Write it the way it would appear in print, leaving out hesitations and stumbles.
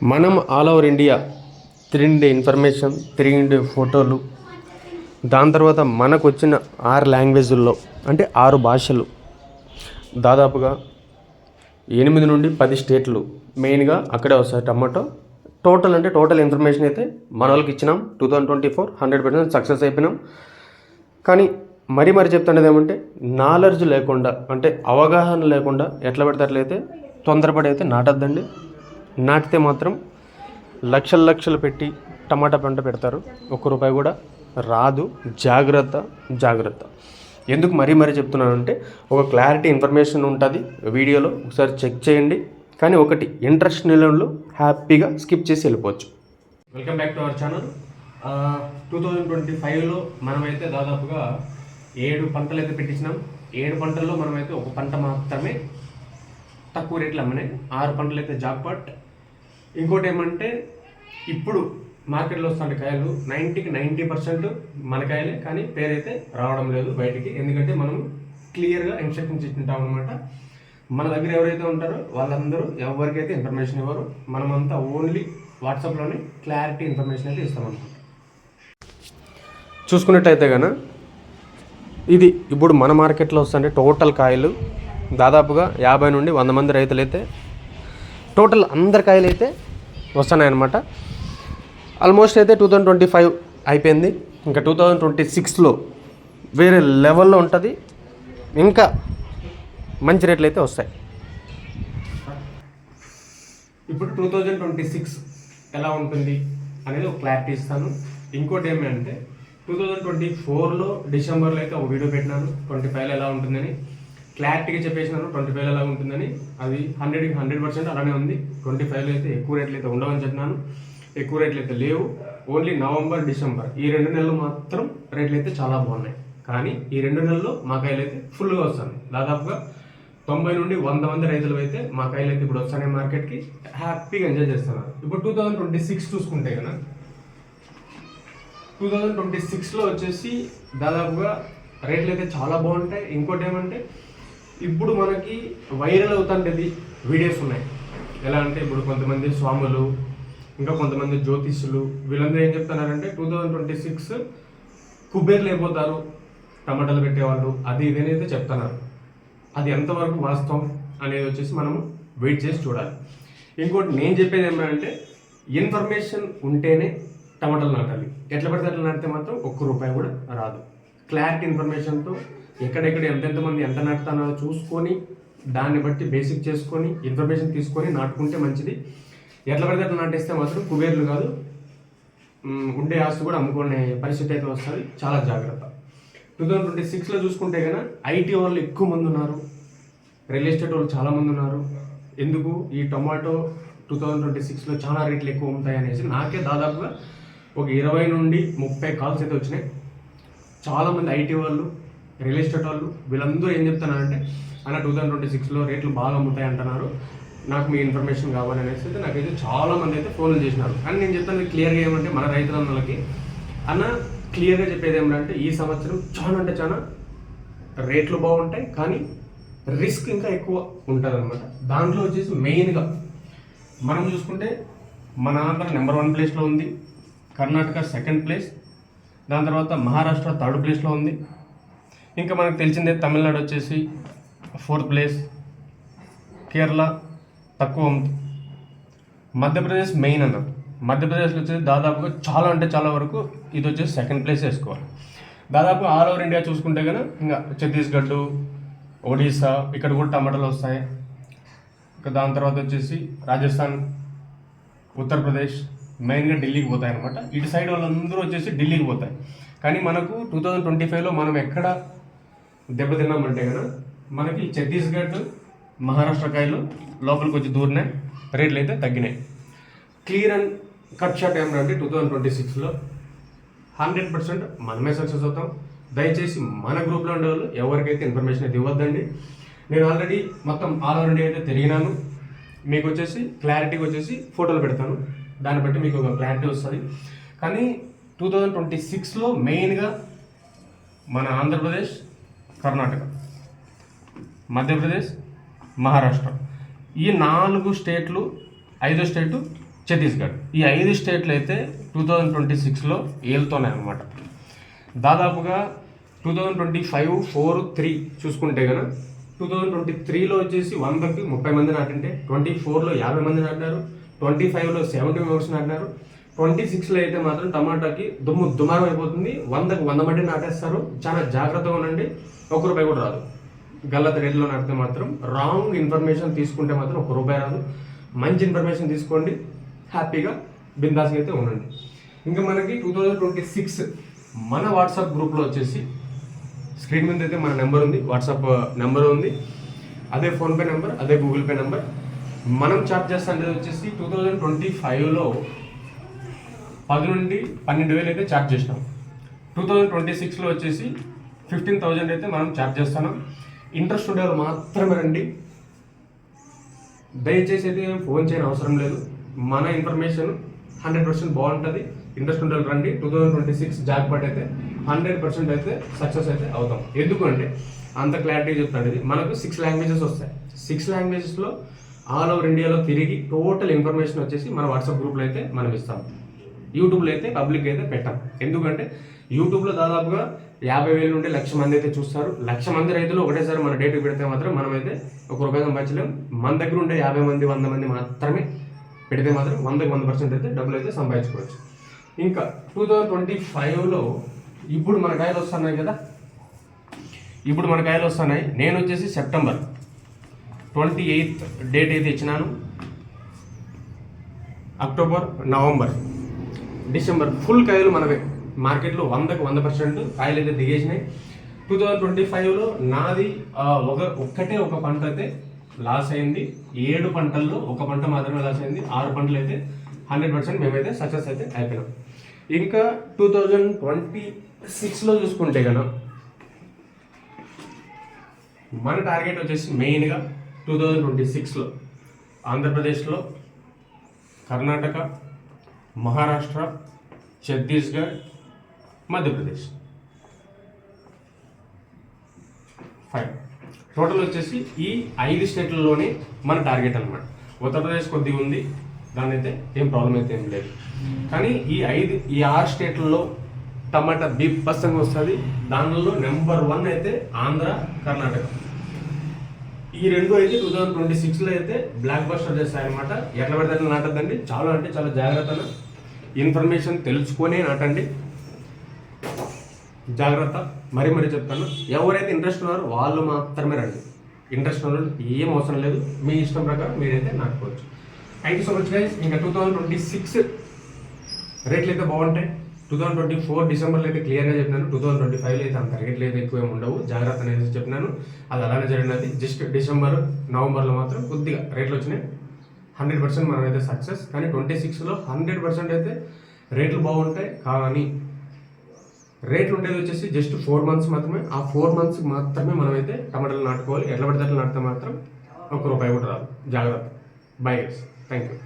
మనం all over India తిరిగిండే information, తిరిగిండే ఫోటోలు, దాని తర్వాత మనకు వచ్చిన 6 లాంగ్వేజ్ల్లో అంటే 6 భాషలు, దాదాపుగా 8 నుండి 10 స్టేట్లు మెయిన్గా అక్కడే వస్తాయి టమాటో. టోటల్ ఇన్ఫర్మేషన్ అయితే మన వాళ్ళకి ఇచ్చినాం. 2024 100% సక్సెస్ అయిపోయినాం. కానీ మరి చెప్తున్నది ఏమంటే, నాలెడ్జ్ లేకుండా అంటే అవగాహన లేకుండా ఎట్లా పెడితే అట్లయితే తొందరపడి అయితే నాటద్దండి. నాటితే మాత్రం లక్షలు పెట్టి టమాటా పంట పెడతారు, ₹1 కూడా రాదు. జాగ్రత్త. ఎందుకు మరీ చెప్తున్నానంటే, ఒక క్లారిటీ ఇన్ఫర్మేషన్ ఉంటుంది వీడియోలో, ఒకసారి చెక్ చేయండి. కానీ ఒకటి, ఇంట్రెస్ట్ నిలయంలో హ్యాపీగా స్కిప్ చేసి వెళ్ళిపోవచ్చు. Welcome back to our channel. 2025లో మనమైతే దాదాపుగా 7 పంటలు అయితే పెట్టించినాం. 7 పంటల్లో మనమైతే ఒక పంట మాత్రమే తక్కువ రేట్లు అమ్మనే, 6 పంటలు అయితే జాక్పాట్. ఇంకోటి ఏమంటే, ఇప్పుడు మార్కెట్లో వస్తున్న కాయలు 90% మన కాయలే, కానీ పేరైతే రావడం లేదు బయటికి. ఎందుకంటే మనం క్లియర్గా ఇన్స్ట్రక్షన్స్ ఇచ్చింటాం అనమాట. మన దగ్గర ఎవరైతే ఉంటారో వాళ్ళందరూ ఎవరికైతే ఇన్ఫర్మేషన్ ఇవ్వరు. మనమంతా ఓన్లీ వాట్సాప్లోనే క్లారిటీ ఇన్ఫర్మేషన్ అయితే ఇస్తామన్నమాట. చూసుకున్నట్టయితే కనుక ఇది ఇప్పుడు మన మార్కెట్లో వస్తుంటే టోటల్ కాయలు దాదాపుగా 50 నుండి 100 మంది రైతులైతే టోటల్ అందరి కాయలు అయితే వస్తున్నాయన్నమాట. ఆల్మోస్ట్ అయితే 2025 అయిపోయింది. ఇంకా 2026లో వేరే లెవెల్లో ఉంటుంది. ఇంకా మంచి రేట్లు అయితే వస్తాయి. ఇప్పుడు 2026 ఎలా ఉంటుంది అనేది ఒక క్లారిటీ ఇస్తాను. ఇంకోటి ఏమంటే, 2024లో డిసెంబర్లో అయితే ఒక వీడియో పెట్టినాను 25లో ఎలా ఉంటుందని, క్లారిటీగా చెప్పేసినాను 25లో ఎలా ఉంటుందని. అది 100% అలానే ఉంది. 25లో అయితే ఎక్కువ రేట్లు అయితే ఉండవని చెప్పినాను. ఎక్కువ రేట్లు అయితే లేవు. ఓన్లీ నవంబర్, డిసెంబర్ ఈ 2 నెలలు మాత్రం రేట్లు అయితే చాలా బాగున్నాయి. కానీ ఈ 2 నెలల్లో మా కాయలు అయితే ఫుల్గా వస్తుంది. దాదాపుగా 90 నుండి 100 మంది రైతులు అయితే మా కాయలు అయితే ఇప్పుడు వస్తున్నాయి మార్కెట్కి, హ్యాపీగా ఎంజాయ్ చేస్తున్నారు. ఇప్పుడు 2026 చూసుకుంటే కనుక 2026లో వచ్చేసి దాదాపుగా రేట్లు అయితే చాలా బాగుంటాయి. ఇంకోటి ఏమంటే, ఇప్పుడు మనకి వైరల్ అవుతుండేది వీడియోస్ ఉన్నాయి. ఎలా అంటే, ఇప్పుడు కొంతమంది స్వాములు, ఇంకా కొంతమంది జ్యోతిష్యులు, వీళ్ళందరూ ఏం చెప్తున్నారంటే 2026 కుబేర్లు అయిపోతారు టమాటాలు పెట్టేవాళ్ళు, అది ఇదేనైతే చెప్తున్నారు. అది ఎంతవరకు వాస్తవం అనేది వచ్చేసి మనము వెయిట్ చేసి చూడాలి. ఇంకోటి నేను చెప్పేది ఏమంటే, ఇన్ఫర్మేషన్ ఉంటేనే టమాటాలు నాటాలి. ఎట్లా పడితే అట్లా నాటితే మాత్రం ₹1 కూడా రాదు. క్లారిటీ ఇన్ఫర్మేషన్తో ఎక్కడెక్కడ ఎంతమంది ఎంత నాటుతానో చూసుకొని, దాన్ని బట్టి బేసిక్ చేసుకొని ఇన్ఫర్మేషన్ తీసుకొని నాటుకుంటే మంచిది. ఎట్లా పడితే అట్లా నాటేస్తే మాత్రం కుబేర్లు కాదు, ఉండే ఆస్తి కూడా అమ్ముకునే పరిస్థితి అయితే వస్తుంది. చాలా జాగ్రత్త. 2026లో చూసుకుంటే కనుక ఐటీ వాళ్ళు ఎక్కువ మంది ఉన్నారు, రియల్ ఎస్టేట్ వాళ్ళు చాలామంది ఉన్నారు. ఎందుకు ఈ టొమాటో 2026లో చాలా రేట్లు ఎక్కువ ఉంటాయి అనేసి నాకే దాదాపుగా ఒక 20 నుండి 30 కాల్స్ అయితే వచ్చినాయి. చాలామంది ఐటీ వాళ్ళు, రియల్ ఎస్టేట్ వాళ్ళు, వీళ్ళందరూ ఏం చెప్తున్నారంటే, అన్న 2026లో రేట్లు బాగా అమ్ముతాయి అంటున్నారు, నాకు మీ ఇన్ఫర్మేషన్ కావాలి అనేసి అయితే నాకైతే చాలామంది అయితే ఫోన్లు చేసినారు. కానీ నేను చెప్తాను క్లియర్గా ఏమంటే, మన రైతులందరికీ అన్న క్లియర్గా చెప్పేది ఏమంటే, ఈ సంవత్సరం చాలా రేట్లు బాగుంటాయి, కానీ రిస్క్ ఇంకా ఎక్కువ ఉంటుంది అనమాట. దాంట్లో వచ్చేసి మెయిన్గా మనం చూసుకుంటే మన ఆంధ్ర నెంబర్ 1 ప్లేస్లో ఉంది, కర్ణాటక 2nd ప్లేస్, దాని తర్వాత మహారాష్ట్ర 3rd ప్లేస్లో ఉంది. ఇంకా మనకు తెలిసిందే తమిళనాడు వచ్చేసి 4th ప్లేస్, కేరళ తక్కువ ఉంది, మధ్యప్రదేశ్ మెయిన్ అన్నారు. మధ్యప్రదేశ్లో వచ్చేసి దాదాపుగా చాలా వరకు ఇది వచ్చేసి 2nd ప్లేస్ వేసుకోవాలి. దాదాపు ఆల్ ఓవర్ ఇండియా చూసుకుంటే కనుక ఇంకా ఛత్తీస్గఢ్, ఒడిస్సా ఇక్కడ కూడా టమాటాలు వస్తాయి. ఇంకా దాని తర్వాత వచ్చేసి రాజస్థాన్, ఉత్తరప్రదేశ్, మెయిన్గా ఢిల్లీకి పోతాయి అనమాట. ఇటు సైడ్ వాళ్ళందరూ వచ్చేసి ఢిల్లీకి పోతాయి. కానీ మనకు 2025లో మనం ఎక్కడ దెబ్బతిన్నామంటే కనుక మనకి ఛత్తీస్గఢ్, మహారాష్ట్ర కాయలు లోపలికి వచ్చి దూరినాయి, రేట్లు అయితే తగ్గినాయి. క్లియర్ అండ్ కట్ షాట్ ఏమంటే 2026లో 100% మనమే సక్సెస్ అవుతాం. దయచేసి మన గ్రూప్లో ఉండే వాళ్ళు ఎవరికైతే ఇన్ఫర్మేషన్ అయితే ఇవ్వద్దండి. నేను ఆల్రెడీ మొత్తం ఆల్ ఓవర్ ఇండియా అయితే తిరిగినాను. మీకు వచ్చేసి క్లారిటీగా వచ్చేసి ఫోటోలు పెడతాను, దాన్ని బట్టి మీకు ఒక క్లారిటీ వస్తుంది. కానీ 2026లో మెయిన్గా మన ఆంధ్రప్రదేశ్, కర్ణాటక, మధ్యప్రదేశ్, మహారాష్ట్ర ఈ 4 స్టేట్లు, 5వ స్టేటు ఛత్తీస్గఢ్. ఈ 5 స్టేట్లు అయితే 2026లో ఏలుతున్నాయి అన్నమాట. దాదాపుగా 2025, 4, 3 చూసుకుంటే కనుక 2023లో వచ్చేసి 100కి 30 మంది నాటింటే 24లో 50 మంది నాటినారు, 25లో 70 మెంబర్స్ నాటినారు. 26లో అయితే మాత్రం టమాటాకి దుమారం అయిపోతుంది. 100కి 100 మంది నాటేస్తారు. చాలా జాగ్రత్తగా ఉండండి. ₹1 కూడా రాదు. గల్లత రేట్లో నాటితే మాత్రం రాంగ్ ఇన్ఫర్మేషన్ తీసుకుంటే మాత్రం ₹1 రాదు. మంచి ఇన్ఫర్మేషన్ తీసుకోండి, హ్యాపీగా బిందాస్గా అయితే ఉండండి. ఇంకా మనకి 2026 మన వాట్సాప్ గ్రూప్లో వచ్చేసి స్క్రీన్ మీద అయితే మన నెంబర్ ఉంది, వాట్సాప్ నెంబర్ ఉంది, అదే ఫోన్పే నెంబర్, అదే గూగుల్ పే నెంబర్. మనం చార్జ్ చేస్తాంటే వచ్చేసి 2025లో 10 నుండి 12,000 అయితే ఛార్జ్ చేసినాం. 2026లో వచ్చేసి 15,000 అయితే మనం ఛార్జ్ చేస్తున్నాం. ఇంట్రెస్ట్ ఉండే వాళ్ళు మాత్రమే రండి. దయచేసి అయితే ఫోన్ చేయని అవసరం లేదు. మన ఇన్ఫర్మేషన్ 100% బాగుంటుంది. ఇంట్రెస్ట్ ఉండే వాళ్ళు రండి. 2026 జాక్పాట్ అయితే 100% అయితే సక్సెస్ అయితే అవుతాం. ఎందుకంటే అంత క్లారిటీ చెప్తాను. ఇది మనకు 6 లాంగ్వేజెస్ వస్తాయి. 6 లాంగ్వేజెస్లో ఆల్ ఓవర్ ఇండియాలో తిరిగి టోటల్ ఇన్ఫర్మేషన్ వచ్చేసి మన వాట్సాప్ గ్రూప్లో అయితే మనం ఇస్తాం. యూట్యూబ్లో అయితే పబ్లిక్ అయితే పెట్టాం. ఎందుకంటే యూట్యూబ్లో దాదాపుగా 50,000 నుండి 1,00,000 మంది అయితే చూస్తారు. 1,00,000 మంది రైతులు ఒకటేసారి మన డేట్కి పెడితే మాత్రం మనమైతే ₹1 సంపాదించలేం. మన దగ్గర ఉండే 50 మంది 100 మంది మాత్రమే పెడితే మాత్రం 100కి 100% అయితే డబ్బులు అయితే సంపాదించుకోవచ్చు. ఇంకా 2025లో ఇప్పుడు మన కాయలు వస్తున్నాయి కదా, నేను వచ్చేసి సెప్టెంబర్ 28th డేట్ అయితే ఇచ్చినాను. అక్టోబర్, నవంబర్, డిసెంబర్ ఫుల్ కాయలు మనవే. మార్కెట్లో 100కి 100% కాయలు అయితే దిగేసినాయి. 2025లో నాది ఒక్కటే ఒక పంట అయితే లాస్ అయింది. 7 పంటల్లో ఒక పంట మాత్రమే లాస్ అయింది. 6 పంటలు అయితే 100% మేమైతే సక్సెస్ అయితే అయిపోయినాం. ఇంకా 2026లో చూసుకుంటే కనుక మన టార్గెట్ వచ్చేసి మెయిన్గా 2026లో ఆంధ్రప్రదేశ్లో, కర్ణాటక, మహారాష్ట్ర, ఛత్తీస్గఢ్, మధ్యప్రదేశ్ 5 టోటల్ వచ్చేసి ఈ 5 స్టేట్లలోనే మన టార్గెట్ అనమాట. ఉత్తరప్రదేశ్ కొద్దిగా ఉంది, దాని అయితే ఏం ప్రాబ్లం అయితే ఏం లేదు. కానీ ఈ 6 స్టేట్లలో టమాటా బీభత్సంగా వస్తుంది. దానిలో నెంబర్ 1 అయితే ఆంధ్ర, కర్ణాటక. ఈ 2 అయితే 2026లో అయితే బ్లాక్ బస్టర్ చేస్తాయన్నమాట. ఎట్లా పడితే అట్లా నాటద్దండి. చాలా అంటే చాలా జాగ్రత్తగా ఇన్ఫర్మేషన్ తెలుసుకొనే నాటండి. జాగ్రత్త మరీ చెప్తాను. ఎవరైతే ఇంట్రెస్ట్ ఉన్నారో వాళ్ళు మాత్రమే రండి. ఇంట్రెస్ట్ ఉన్న ఏం అవసరం లేదు. మీ ఇష్టం ప్రకారం మీరైతే నాటుకోవచ్చు. Thank you so much guys. ఇంకా 2026 రేట్లు అయితే బాగుంటాయి. 2024 డిసెంబర్లో అయితే క్లియర్గా చెప్పినాను. 2025లో అయితే అంత రేట్లు అయితే ఎక్కువ ఏమి ఉండవు. జాగ్రత్త అనేది చెప్పినాను. అది అలానే జరిగినది. జస్ట్ డిసెంబర్, నవంబర్లో మాత్రం కొద్దిగా రేట్లు వచ్చినాయి. 100% మనం అయితే సక్సెస్. కానీ 26లో 100% అయితే రేట్లు బాగుంటాయి. కానీ రేట్లు ఉండేది వచ్చేసి జస్ట్ 4 months మాత్రమే. ఆ 4 months మాత్రమే మనమైతే టమాటాలు నాటుకోవాలి. ఎట్లా పడితే అట్లా నాటితే మాత్రం ₹1 కూడా రాదు. జాగ్రత్త. Bye guys. Thank you.